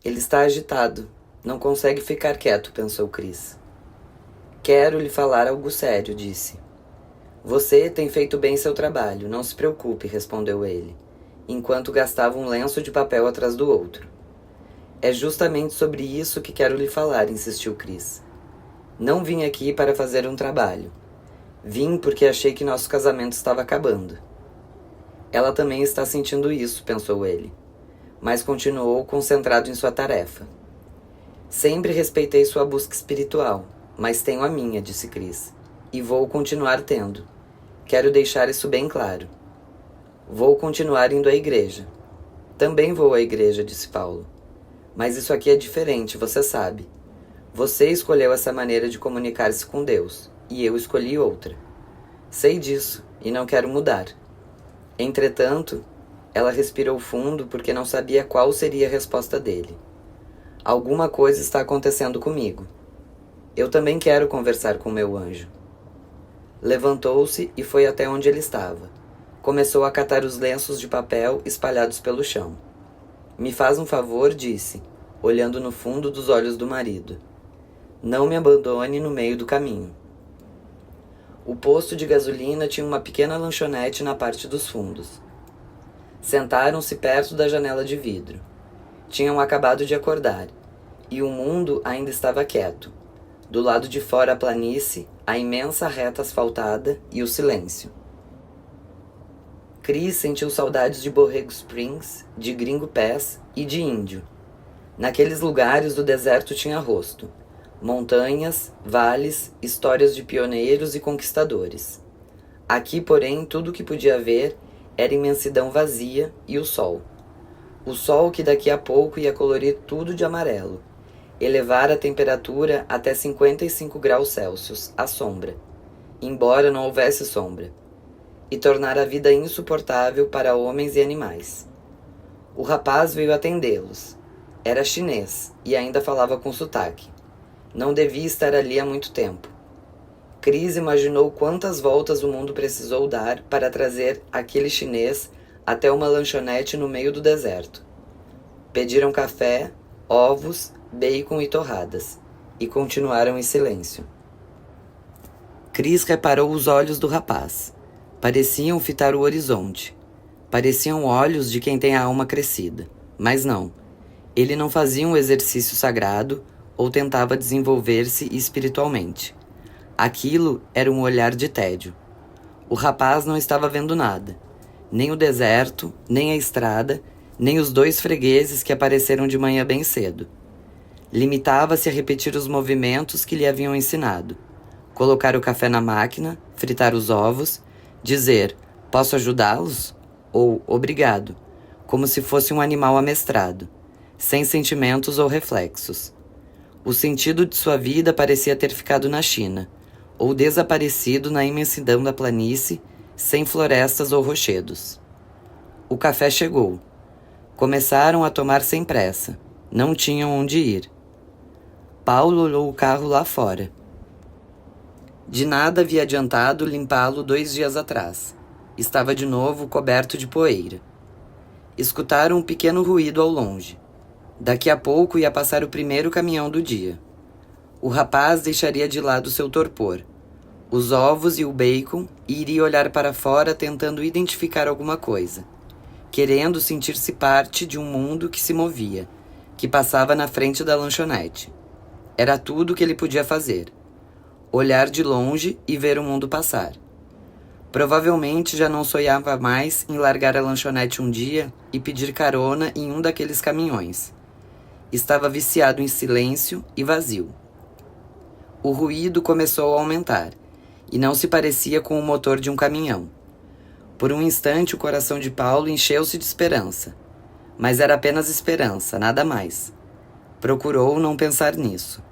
Ele está agitado. Não consegue ficar quieto, pensou Chris. Quero lhe falar algo sério, disse. Você tem feito bem seu trabalho, não se preocupe, respondeu ele, enquanto gastava um lenço de papel atrás do outro. É justamente sobre isso que quero lhe falar, insistiu Chris. Não vim aqui para fazer um trabalho. Vim porque achei que nosso casamento estava acabando. Ela também está sentindo isso, pensou ele, mas continuou concentrado em sua tarefa. Sempre respeitei sua busca espiritual, mas tenho a minha, disse Chris, e vou continuar tendo. Quero deixar isso bem claro. Vou continuar indo à igreja. Também vou à igreja, disse Paulo. Mas isso aqui é diferente, você sabe. Você escolheu essa maneira de comunicar-se com Deus, e eu escolhi outra. Sei disso, e não quero mudar. Entretanto, ela respirou fundo porque não sabia qual seria a resposta dele. Alguma coisa está acontecendo comigo. Eu também quero conversar com meu anjo. Levantou-se e foi até onde ele estava. Começou a catar os lenços de papel espalhados pelo chão. Me faz um favor, disse, olhando no fundo dos olhos do marido. Não me abandone no meio do caminho. O posto de gasolina tinha uma pequena lanchonete na parte dos fundos. Sentaram-se perto da janela de vidro. Tinham acabado de acordar, e o mundo ainda estava quieto. Do lado de fora a planície, a imensa reta asfaltada e o silêncio. Chris sentiu saudades de Borrego Springs, de Gringo Pass e de Índio. Naqueles lugares o deserto tinha rosto. Montanhas, vales, histórias de pioneiros e conquistadores. Aqui, porém, tudo o que podia ver era imensidão vazia e o sol. O sol que daqui a pouco ia colorir tudo de amarelo, elevar a temperatura até 55 graus Celsius, à sombra, embora não houvesse sombra, e tornar a vida insuportável para homens e animais. O rapaz veio atendê-los. Era chinês e ainda falava com sotaque. Não devia estar ali há muito tempo. Chris imaginou quantas voltas o mundo precisou dar para trazer aquele chinês até uma lanchonete no meio do deserto. Pediram café, ovos, bacon e torradas, e continuaram em silêncio. Chris reparou os olhos do rapaz. Pareciam fitar o horizonte. Pareciam olhos de quem tem a alma crescida. Mas não. Ele não fazia um exercício sagrado ou tentava desenvolver-se espiritualmente. Aquilo era um olhar de tédio. O rapaz não estava vendo nada. Nem o deserto, nem a estrada, nem os 2 fregueses que apareceram de manhã bem cedo. Limitava-se a repetir os movimentos que lhe haviam ensinado. Colocar o café na máquina, fritar os ovos, dizer, posso ajudá-los? Ou obrigado, como se fosse um animal amestrado, sem sentimentos ou reflexos. O sentido de sua vida parecia ter ficado na China, ou desaparecido na imensidão da planície, sem florestas ou rochedos. O café chegou. Começaram a tomar sem pressa. Não tinham onde ir. Paulo olhou o carro lá fora. De nada havia adiantado limpá-lo 2 dias atrás. Estava de novo coberto de poeira. Escutaram um pequeno ruído ao longe. Daqui a pouco ia passar o primeiro caminhão do dia. O rapaz deixaria de lado seu torpor, os ovos e o bacon, e iria olhar para fora tentando identificar alguma coisa, querendo sentir-se parte de um mundo que se movia, que passava na frente da lanchonete. Era tudo o que ele podia fazer. Olhar de longe e ver o mundo passar. Provavelmente já não sonhava mais em largar a lanchonete um dia e pedir carona em um daqueles caminhões. Estava viciado em silêncio e vazio. O ruído começou a aumentar, e não se parecia com o motor de um caminhão. Por um instante o coração de Paulo encheu-se de esperança. Mas era apenas esperança, nada mais. Procurou não pensar nisso.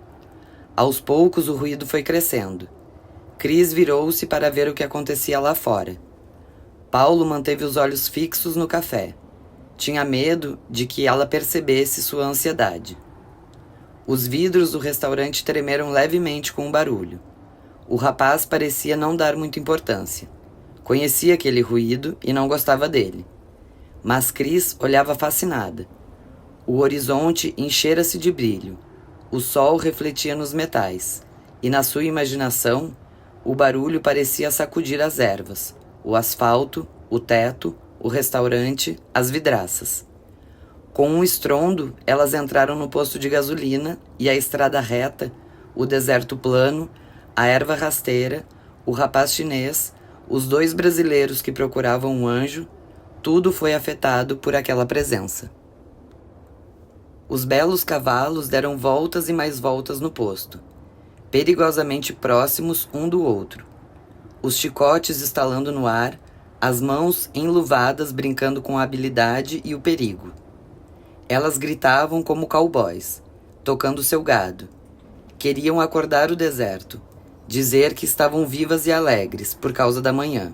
Aos poucos o ruído foi crescendo. Chris virou-se para ver o que acontecia lá fora. Paulo manteve os olhos fixos no café. Tinha medo de que ela percebesse sua ansiedade. Os vidros do restaurante tremeram levemente com o barulho. O rapaz parecia não dar muita importância. Conhecia aquele ruído e não gostava dele. Mas Chris olhava fascinada. O horizonte enchera-se de brilho, o sol refletia nos metais, e na sua imaginação, o barulho parecia sacudir as ervas, o asfalto, o teto, o restaurante, as vidraças. Com um estrondo, elas entraram no posto de gasolina e a estrada reta, o deserto plano, a erva rasteira, o rapaz chinês, os 2 brasileiros que procuravam um anjo, tudo foi afetado por aquela presença. Os belos cavalos deram voltas e mais voltas no posto, perigosamente próximos um do outro. Os chicotes estalando no ar, as mãos enluvadas brincando com a habilidade e o perigo. Elas gritavam como cowboys, tocando seu gado. Queriam acordar o deserto, dizer que estavam vivas e alegres por causa da manhã.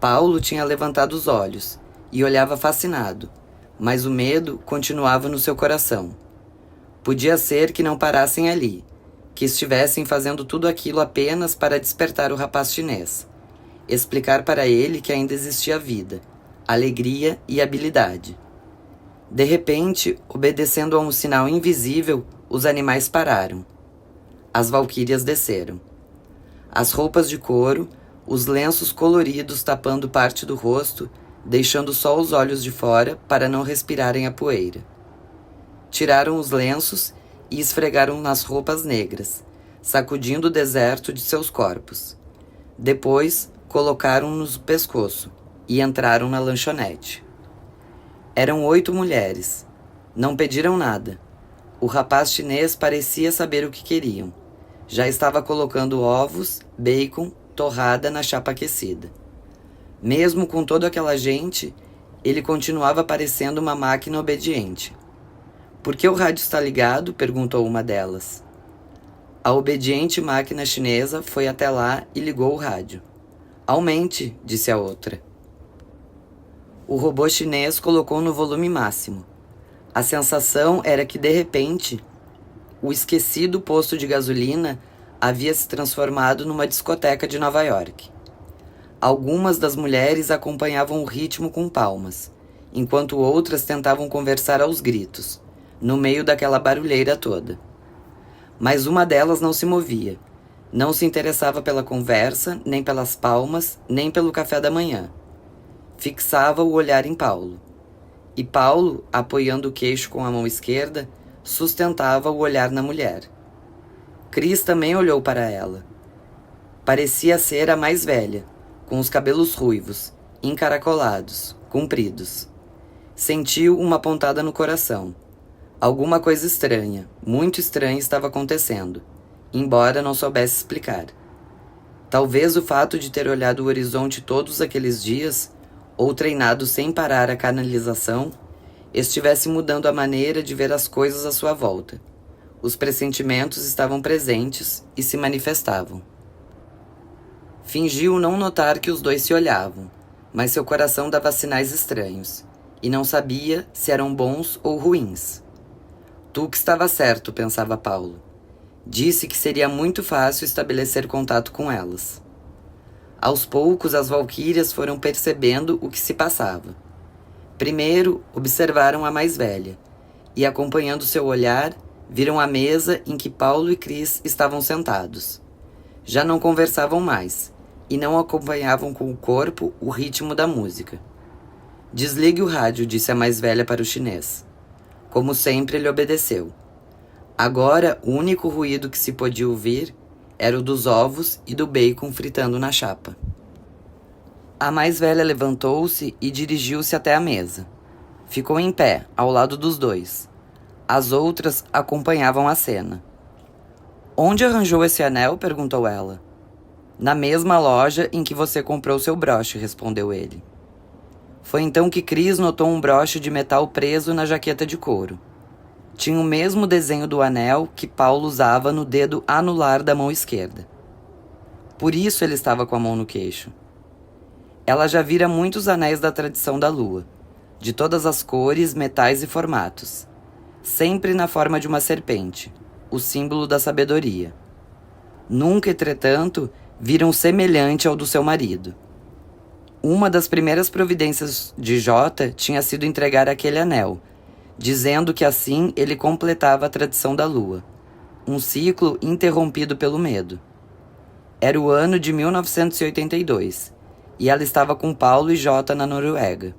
Paulo tinha levantado os olhos e olhava fascinado, mas o medo continuava no seu coração. Podia ser que não parassem ali, que estivessem fazendo tudo aquilo apenas para despertar o rapaz chinês, explicar para ele que ainda existia vida, alegria e habilidade. De repente, obedecendo a um sinal invisível, os animais pararam. As valquírias desceram. As roupas de couro, os lenços coloridos tapando parte do rosto, deixando só os olhos de fora para não respirarem a poeira. Tiraram os lenços e esfregaram nas roupas negras, sacudindo o deserto de seus corpos. Depois, colocaram-nos no pescoço e entraram na lanchonete. Eram 8 mulheres. Não pediram nada. O rapaz chinês parecia saber o que queriam. Já estava colocando ovos, bacon, torrada na chapa aquecida. Mesmo com toda aquela gente, ele continuava parecendo uma máquina obediente. "Por que o rádio está ligado?" perguntou uma delas. A obediente máquina chinesa foi até lá e ligou o rádio. "Aumente", disse a outra. O robô chinês colocou no volume máximo. A sensação era que, de repente, o esquecido posto de gasolina havia se transformado numa discoteca de Nova York. Algumas das mulheres acompanhavam o ritmo com palmas, enquanto outras tentavam conversar aos gritos, no meio daquela barulheira toda. Mas uma delas não se movia, não se interessava pela conversa, nem pelas palmas, nem pelo café da manhã. Fixava o olhar em Paulo. E Paulo, apoiando o queixo com a mão esquerda, sustentava o olhar na mulher. Cris também olhou para ela. Parecia ser a mais velha, com os cabelos ruivos, encaracolados, compridos. Sentiu uma pontada no coração. Alguma coisa estranha, muito estranha estava acontecendo, embora não soubesse explicar. Talvez o fato de ter olhado o horizonte todos aqueles dias, ou treinado sem parar a canalização, estivesse mudando a maneira de ver as coisas à sua volta. Os pressentimentos estavam presentes e se manifestavam. Fingiu não notar que os 2 se olhavam, mas seu coração dava sinais estranhos, e não sabia se eram bons ou ruins. Tuque estava certo, pensava Paulo. Disse que seria muito fácil estabelecer contato com elas. Aos poucos, as valquírias foram percebendo o que se passava. Primeiro, observaram a mais velha, e acompanhando seu olhar, viram a mesa em que Paulo e Cris estavam sentados. Já não conversavam mais, e não acompanhavam com o corpo o ritmo da música. "Desligue o rádio", disse a mais velha para o chinês. Como sempre, ele obedeceu. Agora, o único ruído que se podia ouvir era o dos ovos e do bacon fritando na chapa. A mais velha levantou-se e dirigiu-se até a mesa. Ficou em pé, ao lado dos 2. As outras acompanhavam a cena. "Onde arranjou esse anel?" perguntou ela. "Na mesma loja em que você comprou seu broche", respondeu ele. Foi então que Cris notou um broche de metal preso na jaqueta de couro. Tinha o mesmo desenho do anel que Paulo usava no dedo anular da mão esquerda. Por isso ele estava com a mão no queixo. Ela já vira muitos anéis da tradição da lua, de todas as cores, metais e formatos, sempre na forma de uma serpente, o símbolo da sabedoria. Nunca, entretanto, vira um semelhante ao do seu marido. Uma das primeiras providências de Jota tinha sido entregar aquele anel, dizendo que assim ele completava a tradição da lua, um ciclo interrompido pelo medo. Era o ano de 1982, e ela estava com Paulo e Jota na Noruega.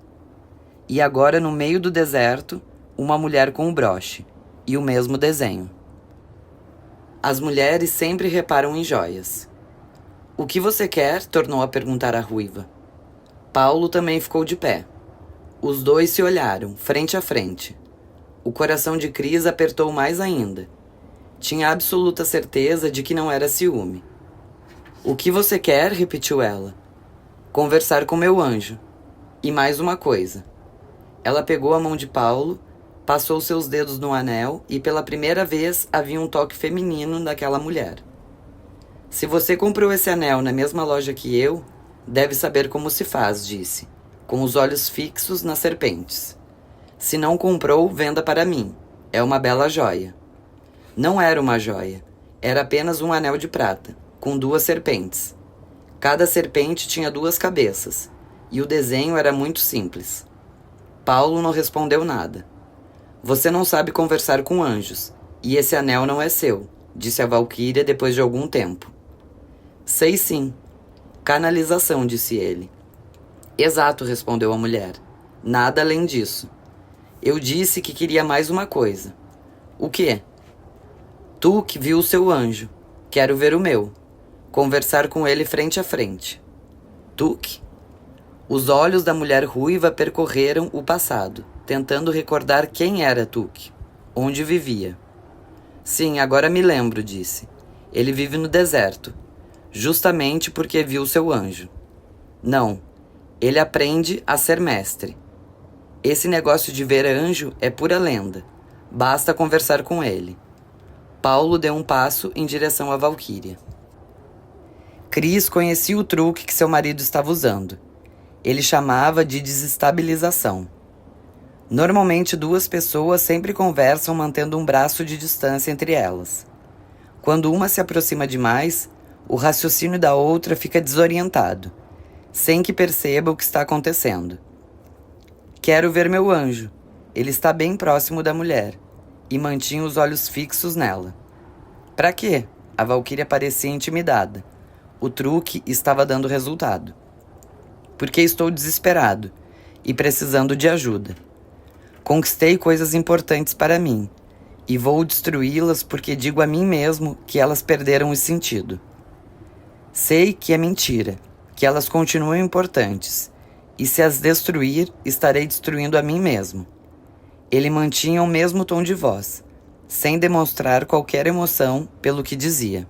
E agora, no meio do deserto, uma mulher com o broche, e o mesmo desenho. As mulheres sempre reparam em joias. "O que você quer?" tornou a perguntar a ruiva. Paulo também ficou de pé. Os dois se olharam, frente a frente. O coração de Cris apertou mais ainda. Tinha absoluta certeza de que não era ciúme. "O que você quer?" repetiu ela. "Conversar com meu anjo. E mais uma coisa." Ela pegou a mão de Paulo, passou seus dedos no anel e pela primeira vez havia um toque feminino naquela mulher. "Se você comprou esse anel na mesma loja que eu, deve saber como se faz", disse, com os olhos fixos nas serpentes. "Se não comprou, venda para mim. É uma bela joia." Não era uma joia. Era apenas um anel de prata, com 2 serpentes. Cada serpente tinha 2 cabeças, e o desenho era muito simples. Paulo não respondeu nada. "Você não sabe conversar com anjos, e esse anel não é seu", disse a Valquíria depois de algum tempo. "Sei sim. Canalização", disse ele. "Exato", respondeu a mulher. "Nada além disso. Eu disse que queria mais uma coisa." "O quê?" "Tu que viu o seu anjo. Quero ver o meu. Conversar com ele frente a frente." "Tuque?" Os olhos da mulher ruiva percorreram o passado, tentando recordar quem era Tuque, onde vivia. "Sim, agora me lembro", disse. "Ele vive no deserto, justamente porque viu seu anjo." "Não, ele aprende a ser mestre. Esse negócio de ver anjo é pura lenda. Basta conversar com ele." Paulo deu um passo em direção à Valquíria. Cris conhecia o truque que seu marido estava usando. Ele chamava de desestabilização. Normalmente 2 pessoas sempre conversam mantendo um braço de distância entre elas. Quando uma se aproxima demais, o raciocínio da outra fica desorientado, sem que perceba o que está acontecendo. "Quero ver meu anjo. Ele está bem próximo da mulher", e mantinha os olhos fixos nela. "Pra quê?" A Valquíria parecia intimidada. O truque estava dando resultado. "Porque estou desesperado e precisando de ajuda. Conquistei coisas importantes para mim e vou destruí-las porque digo a mim mesmo que elas perderam o sentido. Sei que é mentira, que elas continuam importantes, e se as destruir, estarei destruindo a mim mesmo." Ele mantinha o mesmo tom de voz, sem demonstrar qualquer emoção pelo que dizia.